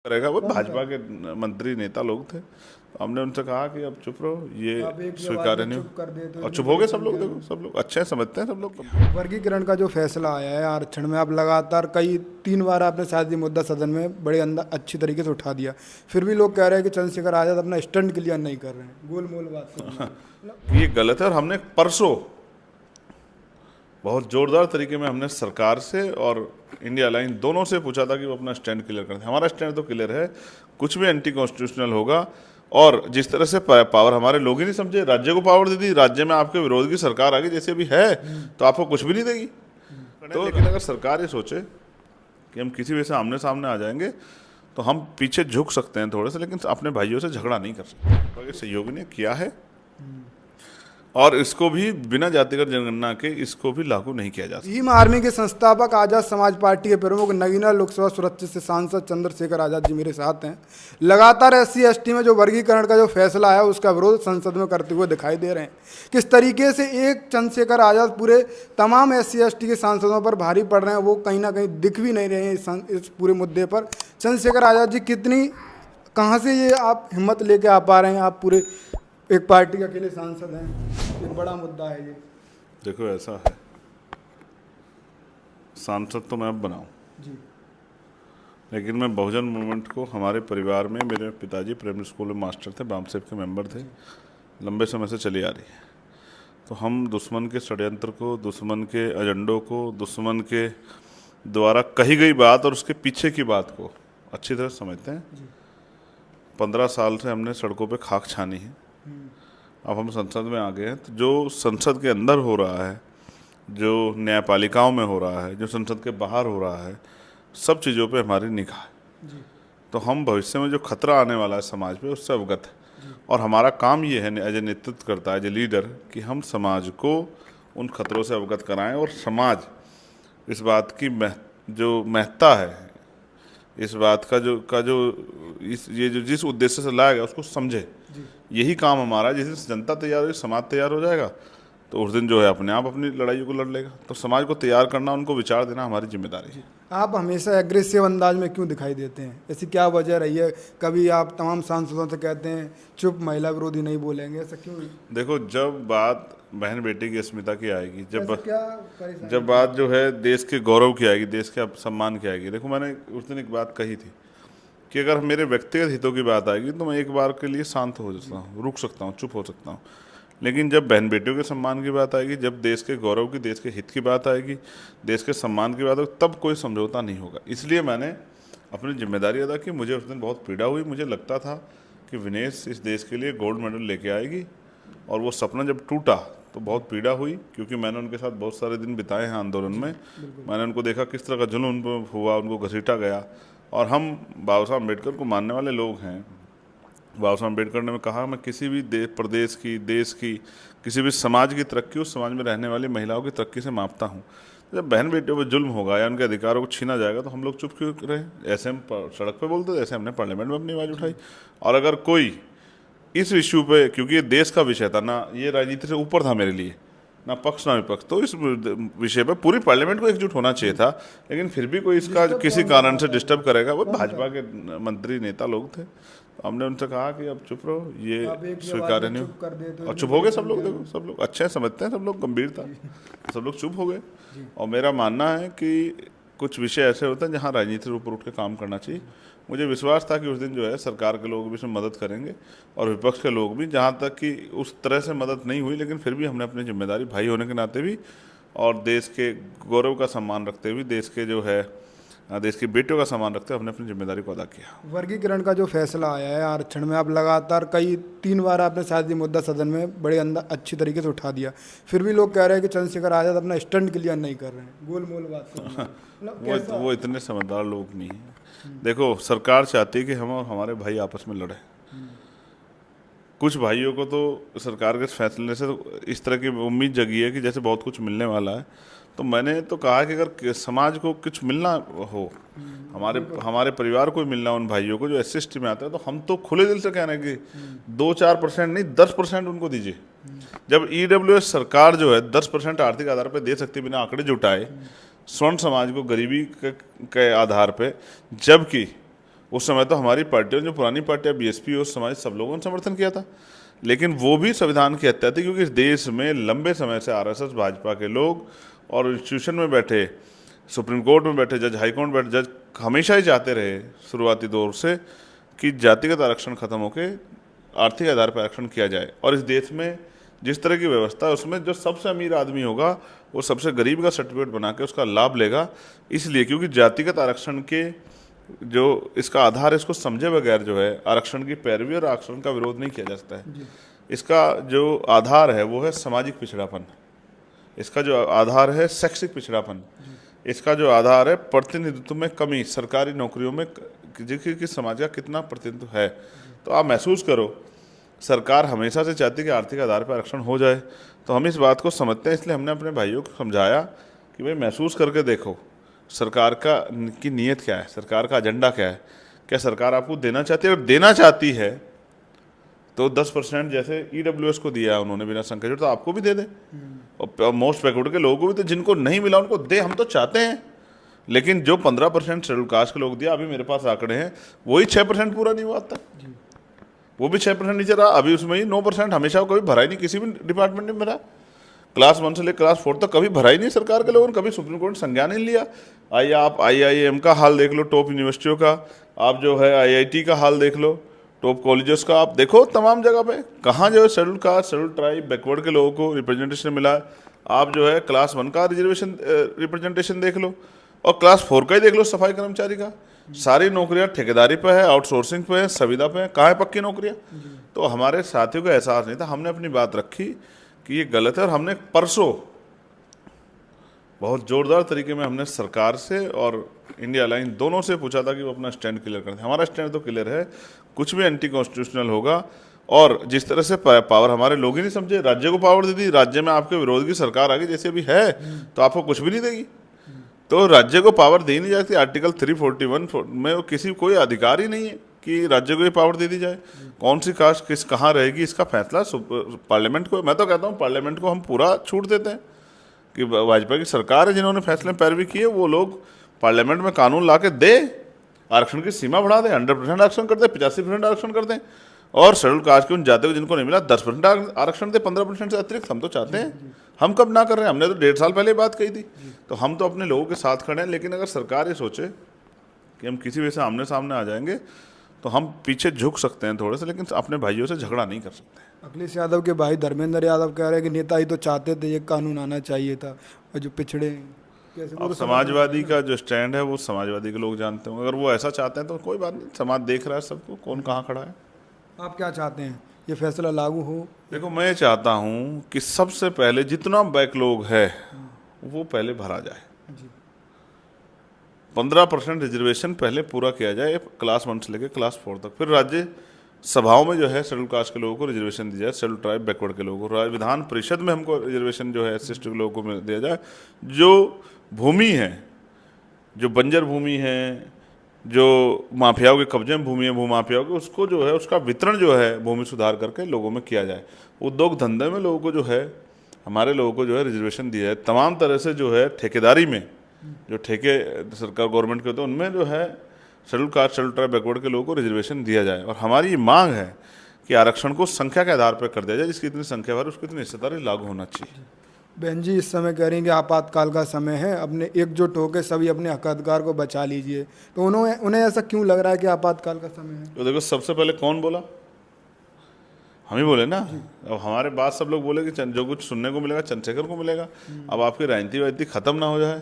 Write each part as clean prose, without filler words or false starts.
करेगा। वो भाजपा के मंत्री नेता लोग थे, तो हमने उनसे कहा कि अब चुप रहो, ये आप एक ही आवाज स्वीकार्य में नहीं चुप कर दे तो हो। और इतनी चुप हो बड़ी गए सब लोग। संख्या देखो में सब लोग अच्छे समझते हैं सब लोग। वर्गीकरण का जो फैसला आया है आरक्षण में, अब लगातार कई 3 बार आपने शायद ये मुद्दा सदन में बड़े अंदर अच्छी तरीके से उठा दिया, फिर भी लोग कह रहे हैं कि चंद्रशेखर आजाद अपना स्टंट क्लियर नहीं कर रहे हैं, गोल मोल बात कर रहे हैं ये गलत है। और हमने परसों बहुत जोरदार तरीके में हमने सरकार से और इंडिया लाइन दोनों से पूछा था कि वो अपना स्टैंड क्लियर करते हैं। हमारा स्टैंड तो क्लियर है, कुछ भी एंटी कॉन्स्टिट्यूशनल होगा। और जिस तरह से पावर हमारे लोग ही नहीं समझे, राज्य को पावर दे दी, राज्य में आपके विरोध की सरकार आ गई जैसे अभी है, तो आपको कुछ भी नहीं देगी। तो लेकिन अगर सरकार ये सोचे कि हम किसी वजह से आमने सामने आ जाएंगे तो हम पीछे झुक सकते हैं थोड़े से, लेकिन अपने भाइयों से झगड़ा नहीं कर सकते। तो ये सहयोगी ने किया है और इसको भी बिना जातिगत जनगणना के इसको भी लागू नहीं किया जा सकता। भीम आर्मी के संस्थापक आजाद समाज पार्टी के प्रमुख नगीना लोकसभा सुरक्षित से सांसद चंद्रशेखर आजाद जी मेरे साथ हैं। लगातार SC/ST में जो वर्गीकरण का जो फैसला है उसका विरोध संसद में करते हुए दिखाई दे रहे हैं। किस तरीके से एक चंद्रशेखर आजाद पूरे तमाम SC/ST के सांसदों पर भारी पड़ रहे हैं, वो कहीं ना कहीं दिख भी नहीं रहे हैं इस पूरे मुद्दे पर। चंद्रशेखर आजाद जी कहाँ से ये आप हिम्मत लेके आ पा रहे हैं? आप पूरे एक पार्टी के अकेले सांसद हैं, एक बड़ा मुद्दा है ये। देखो ऐसा है, सांसद तो मैं अब बनाऊं जी लेकिन मैं बहुजन मूवमेंट को, हमारे परिवार में मेरे पिताजी प्राइमरी स्कूल में मास्टर थे, बामसेब के मेंबर थे, लंबे समय से चली आ रही है। तो हम दुश्मन के षड्यंत्र को, दुश्मन के एजेंडों को, दुश्मन के द्वारा कही गई बात और उसके पीछे की बात को अच्छी तरह समझते हैं। 15 साल से हमने सड़कों पे खाक छानी है, अब हम संसद में आ गए हैं। तो जो संसद के अंदर हो रहा है, जो न्यायपालिकाओं में हो रहा है, जो संसद के बाहर हो रहा है, सब चीज़ों पे हमारी निगाह है। तो हम भविष्य में जो खतरा आने वाला है समाज पे उससे अवगत है। और हमारा काम ये है एज ए नेतृत्व करता है, एज ए लीडर, कि हम समाज को उन खतरों से अवगत कराएं और समाज इस बात की जो महत्ता है, इस बात का जो ये जो जिस उद्देश्य से लाया गया उसको समझे। यही काम हमारा है। जिस दिन जनता तैयार हो, समाज तैयार हो जाएगा, तो उस दिन जो है अपने आप अपनी लड़ाई को लड़ लेगा। तो समाज को तैयार करना, उनको विचार देना हमारी जिम्मेदारी है। आप हमेशा एग्रेसिव अंदाज में क्यों दिखाई देते हैं? ऐसी क्या वजह रही है? कभी आप तमाम सांसदों से कहते हैं चुप, महिला विरोधी नहीं बोलेंगे, ऐसा क्यों? देखो, जब बात बहन बेटी की अस्मिता की आएगी, क्या जब बात जो है देश के गौरव की आएगी, देश के सम्मान की आएगी। देखो, मैंने उस दिन एक बात कही थी कि अगर मेरे व्यक्तिगत हितों की बात आएगी तो मैं एक बार के लिए शांत हो सकता हूँ, रुक सकता हूँ, चुप हो सकता हूँ। लेकिन जब बहन बेटियों के सम्मान की बात आएगी, जब देश के गौरव की, देश के हित की बात आएगी, देश के सम्मान की बात होगी, तब कोई समझौता नहीं होगा। इसलिए मैंने अपनी जिम्मेदारी अदा की। मुझे उस दिन बहुत पीड़ा हुई। मुझे लगता था कि विनेश इस देश के लिए गोल्ड मेडल लेके आएगी, और वो सपना जब टूटा तो बहुत पीड़ा हुई, क्योंकि मैंने उनके साथ बहुत सारे दिन बिताए हैं आंदोलन में। मैंने उनको देखा किस तरह का जुल्म उन पर हुआ, उनको घसीटा गया। और हम बाबा साहब अम्बेडकर को मानने वाले लोग हैं। बाबा साहब अम्बेडकर ने कहा, मैं किसी भी प्रदेश की, देश की, किसी भी समाज की तरक्की उस समाज में रहने वाली महिलाओं की तरक्की से मापता हूँ। जब बहन बेटियों पर जुल्म होगा या उनके अधिकारों को छीना जाएगा तो हम लोग चुप क्यों रहे? ऐसे हम सड़क पे बोलते थे, ऐसे हमने पार्लियामेंट में अपनी आवाज़ उठाई। और अगर कोई इस इश्यू पे, क्योंकि ये देश का विषय था ना, ये राजनीति से ऊपर था मेरे लिए, ना पक्ष ना विपक्ष, तो इस विषय पर पूरी पार्लियामेंट को एकजुट होना चाहिए था। लेकिन फिर भी कोई इसका किसी कारण से डिस्टर्ब करेगा। वो भाजपा के मंत्री नेता लोग थे, तो हमने उनसे कहा कि अब चुप रहो, ये स्वीकार्य नहीं हो। और चुप हो गए सब लोग। देखो सब लोग अच्छे समझते हैं, सब लोग गंभीरता, सब लोग चुप हो गए। और मेरा मानना है कि कुछ विषय ऐसे होते हैं जहाँ राजनीति से ऊपर उठ के काम करना चाहिए। मुझे विश्वास था कि उस दिन जो है सरकार के लोग भी इसमें मदद करेंगे और विपक्ष के लोग भी, जहाँ तक कि उस तरह से मदद नहीं हुई, लेकिन फिर भी हमने अपनी जिम्मेदारी भाई होने के नाते भी और देश के गौरव का सम्मान रखते हुए, देश के जो है देश की बेटियों का सम्मान रखते हुए हमने अपनी जिम्मेदारी को अदा किया। वर्गीकरण का जो फैसला आया है आरक्षण में, अब लगातार कई 3 बार आपने शायद ये मुद्दा सदन में बड़े अंदर अच्छी तरीके से उठा दिया, फिर भी लोग कह रहे हैं कि चंद्रशेखर आजाद अपना स्टंट क्लियर नहीं कर रहे हैं, गोल मोल बात कर रहे हैं। वो इतने समझदार लोग नहीं हैं। देखो, सरकार चाहती है कि हम और हमारे भाई आपस में लड़े। कुछ भाइयों को तो सरकार के फैसले से तो इस तरह की उम्मीद जगी है कि जैसे बहुत कुछ मिलने वाला है। तो मैंने तो कहा कि अगर समाज को कुछ मिलना हो, हमारे परिवार को मिलना, उन भाइयों को जो SC/ST में आते हैं, तो हम तो खुले दिल से कह रहे हैं कि 2-4% नहीं, 10% उनको दीजिए। जब EWS सरकार जो है 10% आर्थिक आधार पर दे सकती बिना आंकड़े जुटाए स्वर्ण समाज को गरीबी के आधार पे, जबकि उस समय तो हमारी पार्टियों, जो पुरानी पार्टियां बीएसपी और समाज, सब लोगों ने समर्थन किया था, लेकिन वो भी संविधान की हत्या थी, क्योंकि इस देश में लंबे समय से आरएसएस भाजपा के लोग और इंस्टीट्यूशन में बैठे, सुप्रीम कोर्ट में बैठे जज, हाई कोर्ट में बैठे जज हमेशा ही चाहते रहे शुरुआती दौर से कि जातिगत आरक्षण खत्म होकर आर्थिक आधार पर आरक्षण किया जाए। और इस देश में जिस तरह की व्यवस्था है उसमें जो सबसे अमीर आदमी होगा वो सबसे गरीब का सर्टिफिकेट बना के उसका लाभ लेगा, इसलिए क्योंकि जातिगत आरक्षण के जो इसका आधार है, इसको समझे बगैर जो है आरक्षण की पैरवी और आरक्षण का विरोध नहीं किया जा सकता है। इसका जो आधार है वो है सामाजिक पिछड़ापन, इसका जो आधार है शैक्षिक पिछड़ापन, इसका जो आधार है प्रतिनिधित्व में कमी, सरकारी नौकरियों में कि समाज का कितना प्रतिनिधित्व है। तो आप महसूस करो, सरकार हमेशा से चाहती है कि आर्थिक आधार पर आरक्षण हो जाए, तो हम इस बात को समझते हैं, इसलिए हमने अपने भाइयों को समझाया कि भाई महसूस करके देखो सरकार की नीयत क्या है, सरकार का एजेंडा क्या है, क्या सरकार आपको देना चाहती है, अगर देना चाहती है तो 10% जैसे ईडब्ल्यूएस को दिया है उन्होंने बिना संख्या, तो आपको भी दे दे, और मोस्ट बैकवर्ड के लोगों को भी, तो जिनको नहीं मिला उनको दे, हम तो चाहते हैं। लेकिन जो 15% शेड्यूल कास्ट के लोग दिया, अभी मेरे पास आंकड़े हैं, वही 6% पूरा नहीं हुआ अब तक, वो भी 6% नीचे रहा, अभी उसमें ही 9%, हमेशा कभी भरा ही नहीं, किसी भी डिपार्टमेंट में भरा, क्लास 1 से लेकर क्लास 4 तक कभी भरा ही नहीं सरकार के लोगों ने, कभी सुप्रीम कोर्ट ने संज्ञान नहीं लिया। आइए आप IIM का हाल देख लो, टॉप यूनिवर्सिटियों का, आप जो है IIT का हाल देख लो, टॉप कॉलेजेस का आप देखो, तमाम जगह पे कहाँ जो है schedule caste, schedule tribe, backward के लोगों को रिप्रेजेंटेशन मिला है। आप जो है क्लास 1 का रिप्रेजेंटेशन देख लो, और क्लास 4 का ही देख लो, सफाई कर्मचारी का, सारी नौकरियां ठेकेदारी पे है, आउटसोर्सिंग पे है, संविदा पे है, कहाँ है पक्की नौकरियां। तो हमारे साथियों को एहसास नहीं था, हमने अपनी बात रखी कि ये गलत है, और हमने परसों बहुत जोरदार तरीके में हमने सरकार से और इंडिया अलायंस दोनों से पूछा था कि वो अपना स्टैंड क्लियर करते हैं। हमारा स्टैंड तो क्लियर है, कुछ भी एंटी कॉन्स्टिट्यूशनल होगा, और जिस तरह से पावर हमारे लोग ही नहीं समझे, राज्य को पावर दे दी, राज्य में आपके विरोध की सरकार आ गई जैसे अभी है, तो आपको कुछ भी नहीं देगी। तो राज्य को पावर दे नहीं जाती, आर्टिकल 341 में किसी कोई अधिकार ही नहीं है कि राज्य को ये पावर दे दी जाए। कौन सी कास्ट किस कहाँ रहेगी इसका फैसला पार्लियामेंट को, मैं तो कहता हूँ पार्लियामेंट को हम पूरा छूट देते हैं कि वाजपेयी की सरकार है जिन्होंने फैसले पैरवी किए, वो लोग पार्लियामेंट में कानून ला के दे, आरक्षण की सीमा बढ़ा दें, 100% आरक्षण कर दें, 85% आरक्षण कर दें, और शेड्यूल कास्ट के उन जातियों को जिनको नहीं मिला 10% आरक्षण दे, 15% से अतिरिक्त। हम तो चाहते हैं, हम कब ना कर रहे हैं, हमने तो 1.5 साल पहले बात कही थी। तो हम तो अपने लोगों के साथ खड़े हैं, लेकिन अगर सरकार ये सोचे कि हम किसी वजह से आमने सामने आ जाएंगे तो हम पीछे झुक सकते हैं थोड़े से, लेकिन अपने भाइयों से झगड़ा नहीं कर सकते। अखिलेश यादव के भाई धर्मेंद्र यादव कह रहे हैं कि नेता ही तो चाहते थे, ये कानून आना चाहिए था, और जो पिछड़े कैसे। अब समाजवादी का जो स्टैंड है वो समाजवादी के लोग जानते होंगे, अगर वो ऐसा चाहते हैं तो कोई बात नहीं, समाज देख रहा है सबको, कौन कहाँ खड़ा है। आप क्या चाहते हैं, ये फैसला लागू हो? देखो, मैं चाहता हूँ कि सबसे पहले जितना बैकलॉग है वो पहले भरा जाए, 15% रिजर्वेशन पहले पूरा किया जाए क्लास 1 से लेकर क्लास 4 तक। फिर राज्य सभाओं में जो है शेड्यूल कास्ट के लोगों को रिजर्वेशन दिया जाए, शेड्यूल ट्राइब बैकवर्ड के लोगों को, विधान परिषद में हमको रिजर्वेशन जो है एससी के लोगों को दिया जाए। जो भूमि है, जो बंजर भूमि है, जो माफियाओं के कब्जे में भूमि है, भूमाफियाओं के, उसको जो है उसका वितरण जो है भूमि सुधार करके लोगों में किया जाए। उद्योग धंधे में लोगों को जो है, हमारे लोगों को जो है रिजर्वेशन दिया जाए। तमाम तरह से जो है ठेकेदारी में, जो ठेके सरकार गवर्नमेंट के होते हैं उनमें जो है schedule caste, schedule tribe, backward के लोगों को रिजर्वेशन दिया जाए। और हमारी ये मांग है कि आरक्षण को संख्या के आधार पर कर दिया जाए, जिसकी इतनी संख्या है उसकी इतनी हिस्सेदारी लागू होना चाहिए। बहन जी, इस समय कह रही हैं कि आपातकाल का समय है, अपने एकजुट होकर सभी अपने हक अधिकार को बचा लीजिए, तो उन्हें ऐसा क्यों लग रहा है कि आपातकाल का समय है? तो देखो, सबसे पहले कौन बोला? हम ही बोले ना। अब हमारे बाद सब लोग बोले कि जो कुछ सुनने को मिलेगा चंद्रशेखर को मिलेगा। अब आपकी राजनीति वाजनीति खत्म ना हो जाए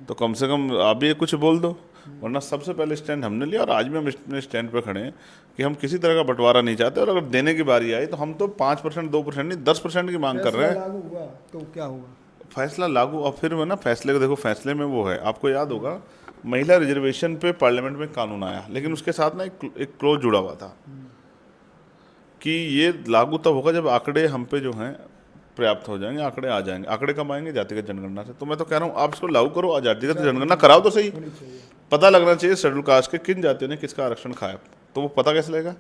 तो कम से कम आप भी कुछ बोल दो, वरना सबसे पहले स्टैंड हमने लिया और आज भी हम अपने स्टैंड पर खड़े हैं कि हम किसी तरह का बंटवारा नहीं चाहते। और अगर देने की बारी आई तो हम तो 5%, 2% नहीं 10% की मांग कर रहे हैं। लागू हुआ तो क्या होगा? फैसला लागू, और फिर ना फैसले को देखो, फैसले में वो है, आपको याद होगा महिला रिजर्वेशन पे पार्लियामेंट में कानून आया, लेकिन उसके साथ ना एक क्लोज जुड़ा हुआ था कि ये लागू तब होगा जब आंकड़े हम पे जो हैं पर्याप्त हो जाएंगे, आंकड़े आ जाएंगे। आंकड़े कब आएंगे? जातिगत जनगणना से। तो मैं तो कह रहा हूँ आप इसको लागू करो, जातिगत जनगणना कराओ तो सही, पता लगना चाहिए शेड्यूल कास्ट के किन जातियों ने किसका आरक्षण खाया। तो वो पता कैसे लगेगा?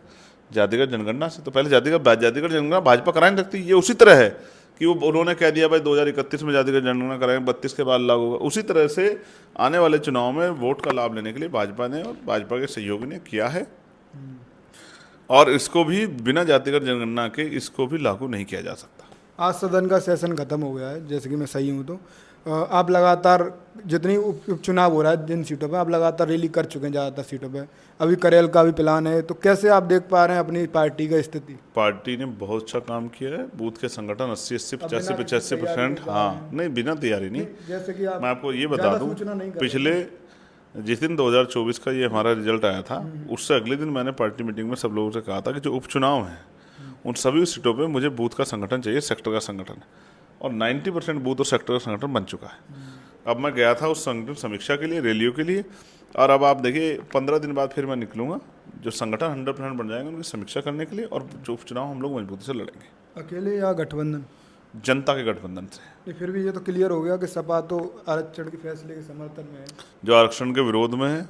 जातिगत जनगणना से। तो पहले जातिगत जनगणना भाजपा करा नहीं सकती। ये उसी तरह है कि वो उन्होंने कह दिया भाई 2031 में जाति का जनगणना कराएंगे, 32 के बाद लागू होगा। उसी तरह से आने वाले चुनाव में वोट का लाभ लेने के लिए भाजपा ने और भाजपा के सहयोगी ने किया है, और इसको भी बिना जातिगत जनगणना के इसको भी लागू नहीं किया जा सकता। आज सदन का सेशन खत्म हो गया है, जैसे कि मैं सही हूँ तो आप लगातार जितनी उपचुनाव हो रहा है जिन सीटों पे आप लगातार रैली कर चुके हैं ज़्यादातर सीटों पे, अभी करेल का भी प्लान है, तो कैसे आप देख पा रहे हैं अपनी पार्टी का स्थिति? पार्टी ने बहुत अच्छा काम किया है। बूथ के संगठन 80-80, 85-85%, हाँ नहीं बिना तैयारी नहीं। जैसे कि मैं आपको ये बता दूं, पिछले जिस दिन 2024 का ये हमारा रिजल्ट आया था, उससे अगले दिन मैंने पार्टी मीटिंग में सब लोगों से कहा था कि जो उपचुनाव हैं उन सभी सीटों पे मुझे बूथ का संगठन चाहिए, सेक्टर का संगठन, और 90% बूथ और सेक्टर का संगठन बन चुका है। अब मैं गया था उस संगठन समीक्षा के लिए, रैलियों के लिए, और अब आप देखिए 15 दिन बाद फिर मैं निकलूंगा, जो संगठन 100% बन जाएंगे उनकी समीक्षा करने के लिए, और जो उपचुनाव हम लोग मजबूती से लड़ेंगे। अकेले या गठबंधन? जनता के गठबंधन से। नहीं, फिर भी ये तो क्लियर हो गया कि सपा तो आरक्षण के फैसले के समर्थन में है, जो आरक्षण के विरोध में है,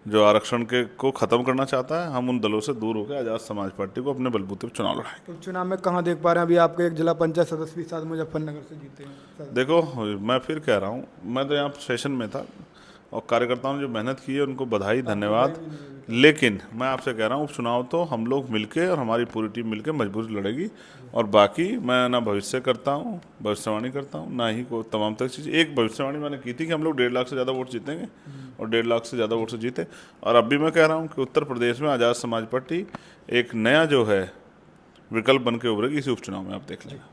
जो आरक्षण के को खत्म करना चाहता है, हम उन दलों से दूर होकर आजाद समाज पार्टी को अपने बलबूते पर चुनाव लड़ाएंगे। तो चुनाव में कहाँ देख पा रहे हैं? अभी आपके एक जिला पंचायत सदस्य भी साथ मुजफ्फरनगर से जीते हैं। देखो मैं फिर कह रहा हूँ, मैं तो यहाँ सेशन में था और कार्यकर्ताओं ने जो मेहनत की है उनको बधाई, धन्यवाद। लेकिन मैं आपसे कह रहा हूँ उपचुनाव तो हम लोग मिलके और हमारी पूरी टीम मिलके मजबूत लड़ेगी, और बाकी मैं ना भविष्य करता हूँ, भविष्यवाणी करता हूँ, ना ही कोई तमाम तरह चीज़। एक भविष्यवाणी मैंने की थी कि हम लोग 1.5 लाख से ज़्यादा वोट जीतेंगे, और 1.5 लाख से ज़्यादा वोट से जीते। और अब भी मैं कह रहा हूँ कि उत्तर प्रदेश में आज़ाद समाज पार्टी एक नया जो है विकल्प बन के उभरेगी इसी उपचुनाव में, आप देख लेना।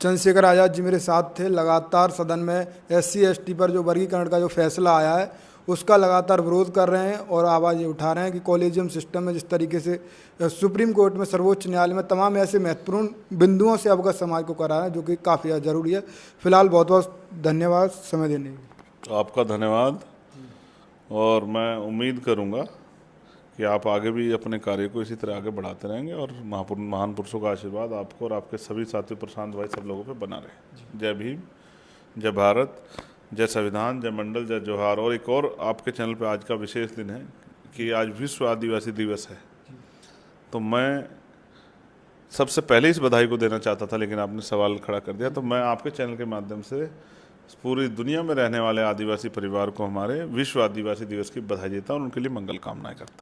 चंद्रशेखर आज़ाद जी मेरे साथ थे। लगातार सदन में SC/ST पर जो वर्गीकरण का जो फैसला आया है उसका लगातार विरोध कर रहे हैं और आवाज़ ये उठा रहे हैं कि कॉलेजियम सिस्टम में जिस तरीके से सुप्रीम कोर्ट में, सर्वोच्च न्यायालय में तमाम ऐसे महत्वपूर्ण बिंदुओं से अवगत समाज को करा है जो कि काफ़ी ज़रूरी है। फिलहाल बहुत बहुत धन्यवाद समय देने के लिए। आपका धन्यवाद, और मैं उम्मीद करूँगा कि आप आगे भी अपने कार्य को इसी तरह आगे बढ़ाते रहेंगे, और महान पुरुषों का आशीर्वाद आपको और आपके सभी साथी प्रशांत भाई सब लोगों पे बना रहे। जय भीम, जय भारत, जय संविधान, जय मंडल, जय जोहार। और एक और आपके चैनल पे आज का विशेष दिन है कि आज विश्व आदिवासी दिवस है, तो मैं सबसे पहले इस बधाई को देना चाहता था, लेकिन आपने सवाल खड़ा कर दिया, तो मैं आपके चैनल के माध्यम से पूरी दुनिया में रहने वाले आदिवासी परिवार को हमारे विश्व आदिवासी दिवस की बधाई देता हूँ और उनके लिए मंगल कामनाएं करता हूँ।